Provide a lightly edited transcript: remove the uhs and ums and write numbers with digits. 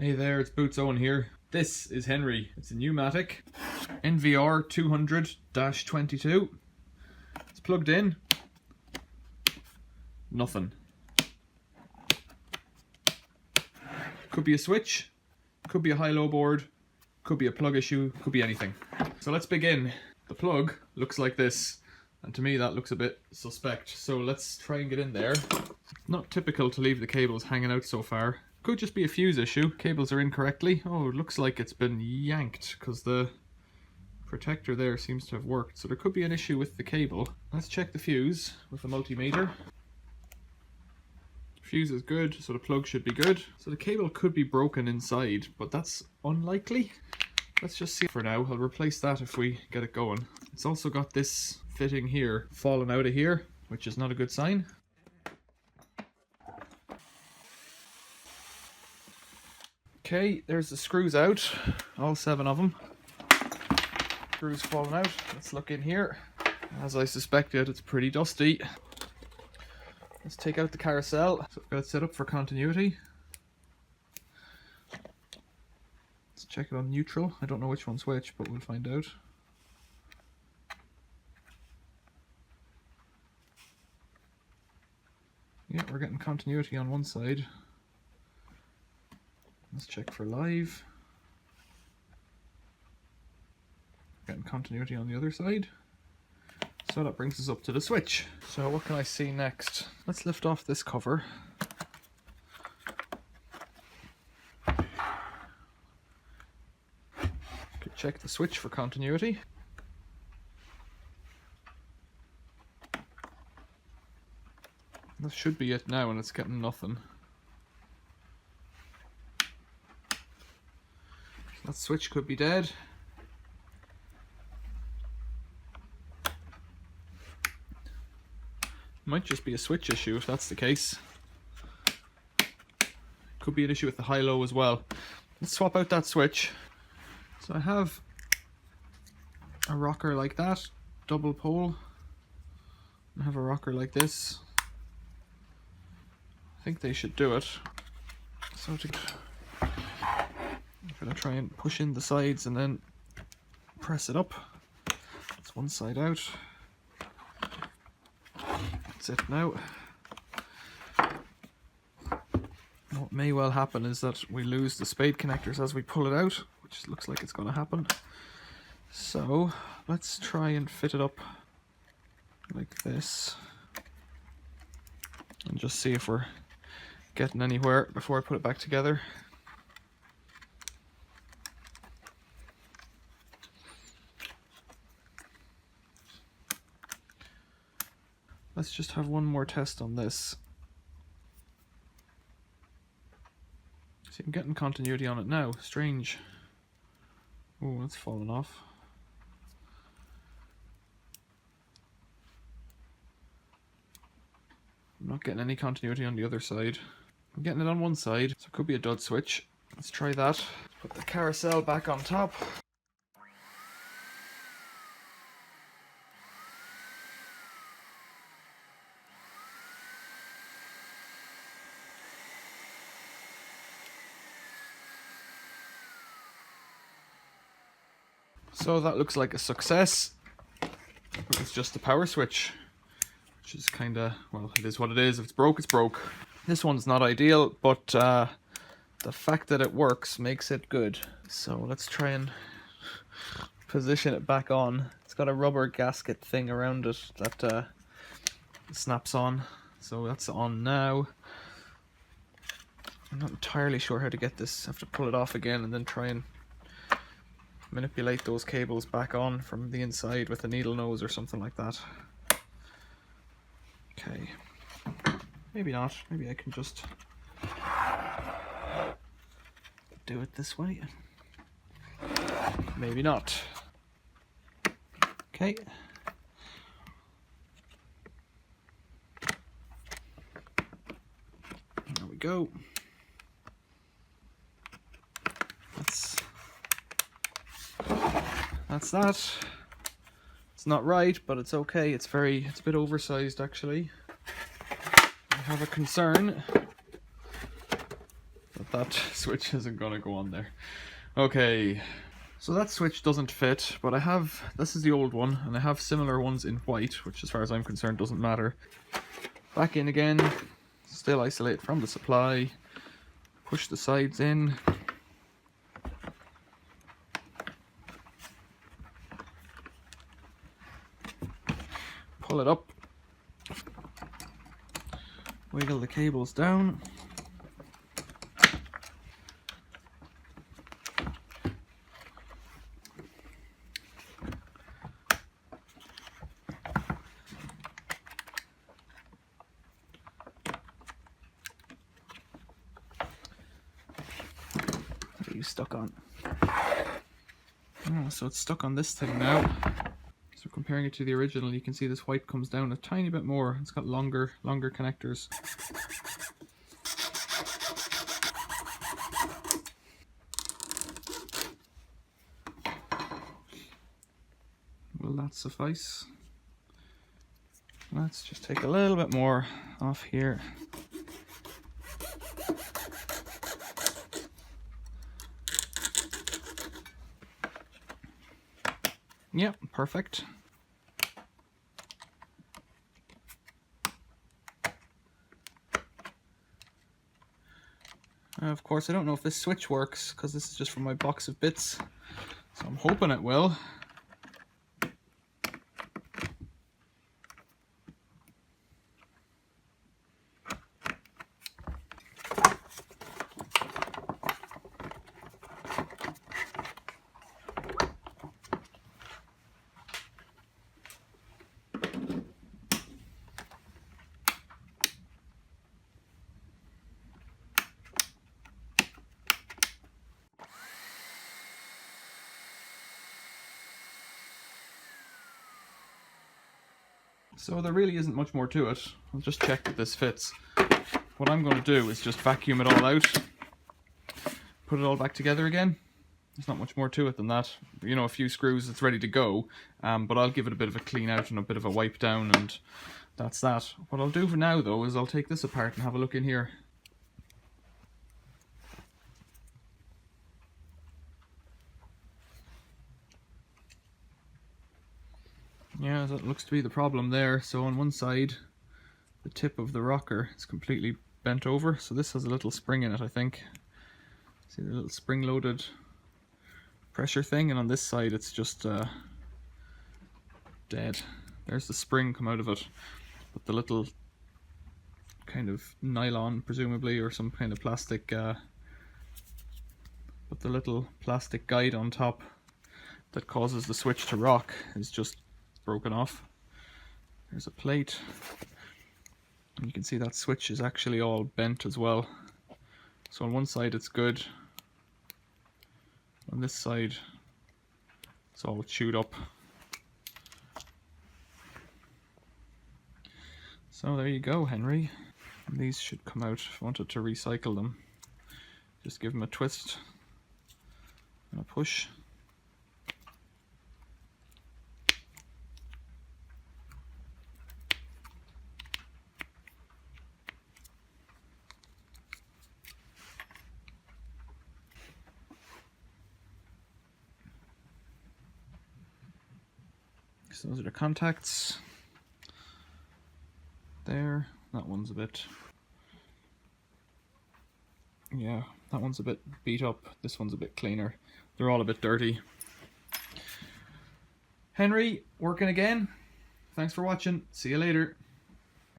Hey there, it's Boots Owen here. This is Henry. It's a Numatic NVR 200-22. It's plugged in. Nothing. Could be a switch, could be a high-low board, could be a plug issue, could be anything. So let's begin. The plug looks like this, and to me that looks a bit suspect. So let's try and get in there. Not typical to leave the cables hanging out so far. Could just be a fuse issue. Cables are in correctly. Oh, it looks like it's been yanked because the protector there seems to have worked. So there could be an issue with the cable. Let's check the fuse with a multimeter. Fuse is good, so the plug should be good. So the cable could be broken inside, but that's unlikely. Let's just see for now. I'll replace that if we get it going. It's also got this fitting here falling out of here, which is not a good sign. Okay, there's the screws out, all 7 of them. Screws falling out. Let's look in here. As I suspected, it's pretty dusty. Let's take out the carousel. So I've got it set up for continuity. Let's check it on neutral. I don't know which one's which, but we'll find out. Yeah, we're getting continuity on one side. Let's check for live. Getting continuity on the other side. So that brings us up to the switch. So what can I see next? Let's lift off this cover. Could check the switch for continuity. This should be it now, and it's getting nothing. That switch could be dead. Might just be a switch issue if that's the case. Could be an issue with the high-low as well. Let's swap out that switch. So I have a rocker like that, double pole. I have a rocker like this. I think they should do it. So I'm gonna try and push in the sides and then press it up. That's one side out. That's it now. What may well happen is that we lose the spade connectors as we pull it out, which looks like it's going to happen. So let's try and fit it up like this and just see if we're getting anywhere before I put it back together. Let's just have one more test on this. See, I'm getting continuity on it now. Strange. Oh, that's fallen off. I'm not getting any continuity on the other side. I'm getting it on one side, so it could be a dud switch. Let's try that. Put the carousel back on top. So that looks like a success. It's just the power switch, which is kind of, well, it is what it is. If it's broke, it's broke. This one's not ideal, but the fact that it works makes it good. So let's try and position it back on. It's got a rubber gasket thing around it that snaps on. So that's on now. I'm not entirely sure how to get this. I have to pull it off again and then try and manipulate those cables back on from the inside with a needle nose or something like that. Okay. Maybe not. Maybe I can just do it this way. Maybe not. Okay. There we go. That's that. It's not right, but it's okay. It's a bit oversized actually. I have a concern that that switch isn't gonna go on there. Okay, so that switch doesn't fit, but this is the old one, and I have similar ones in white, which as far as I'm concerned doesn't matter. Back in again, still isolate from the supply, push the sides in. Pull it up, wiggle the cables down. What are you stuck on? Oh, so it's stuck on this thing now. So comparing it to the original, you can see this white comes down a tiny bit more. It's got longer connectors. Will that suffice? Let's just take a little bit more off here. Yep, perfect. Of course, I don't know if this switch works because this is just from my box of bits, so I'm hoping it will. So there really isn't much more to it. I'll just check that this fits. What I'm going to do is just vacuum it all out, put it all back together again. There's not much more to it than that. You know, a few screws, it's ready to go, but I'll give it a bit of a clean out and a bit of a wipe down, and that's that. What I'll do for now though is I'll take this apart and have a look in here. Yeah, that looks to be the problem there. So on one side, the tip of the rocker is completely bent over. So this has a little spring in it, I think. See the little spring-loaded pressure thing? And on this side, it's just dead. There's the spring come out of it. But the little kind of nylon, presumably, or some kind of plastic, but the little plastic guide on top that causes the switch to rock is just broken off. There's a plate, and you can see that switch is actually all bent as well. So on one side it's good, on this side it's all chewed up. So there you go, Henry. And these should come out if I wanted to recycle them. Just give them a twist and a push. So those are the contacts. There, that one's a bit, yeah, that one's a bit beat up, this one's a bit cleaner. They're all a bit dirty. Henry, working again. Thanks for watching. See you later.